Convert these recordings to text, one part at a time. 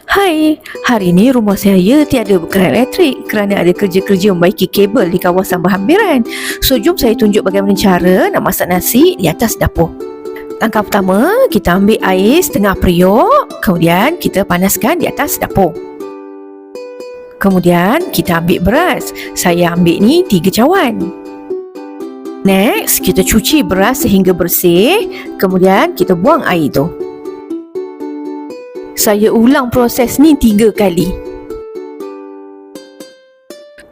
Hai, hari ini rumah saya tiada keran elektrik kerana ada kerja-kerja membaiki kabel di kawasan berhampiran. So, jom saya tunjuk bagaimana cara nak masak nasi di atas dapur. Langkah pertama, kita ambil air setengah periuk, kemudian kita panaskan di atas dapur. Kemudian kita ambil beras. Saya ambil ni 3 cawan. Next, kita cuci beras sehingga bersih, kemudian kita buang air tu. Saya ulang proses ni 3 kali.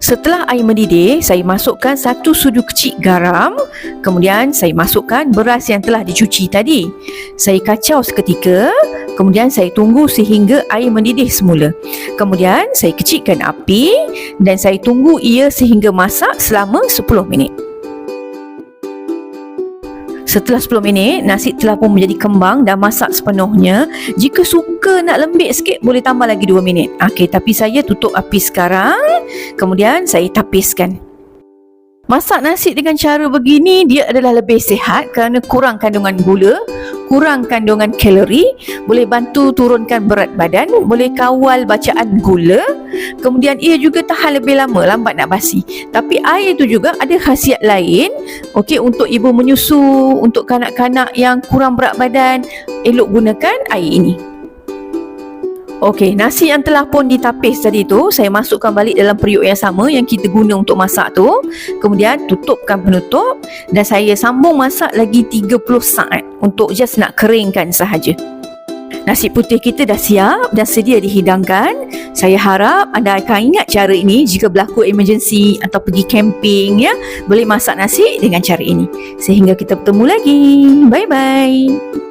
Setelah air mendidih, saya masukkan 1 sudu kecil garam. Kemudian saya masukkan beras yang telah dicuci tadi. Saya kacau seketika. Kemudian saya tunggu sehingga air mendidih semula. Kemudian saya kecilkan api dan saya tunggu ia sehingga masak selama 10 minit. Setelah 10 minit, nasi telah pun menjadi kembang dan masak sepenuhnya. Jika suka nak lembik sikit, boleh tambah lagi 2 minit. Okey, tapi saya tutup api sekarang. Kemudian saya tapiskan. Masak nasi dengan cara begini, dia adalah lebih sihat kerana kurang kandungan gula, kurang kandungan kalori, boleh bantu turunkan berat badan, boleh kawal bacaan gula, kemudian ia juga tahan lebih lama, lambat nak basi. Tapi air itu juga ada khasiat lain, okey, untuk ibu menyusu, untuk kanak-kanak yang kurang berat badan, elok gunakan air ini. Okey, nasi yang telah pun ditapis tadi tu, saya masukkan balik dalam periuk yang sama yang kita guna untuk masak tu. Kemudian tutupkan penutup dan saya sambung masak lagi 30 saat untuk just nak keringkan sahaja. Nasi putih kita dah siap dan sedia dihidangkan. Saya harap anda akan ingat cara ini jika berlaku emergency atau pergi camping, ya. Boleh masak nasi dengan cara ini. Sehingga kita bertemu lagi. Bye-bye.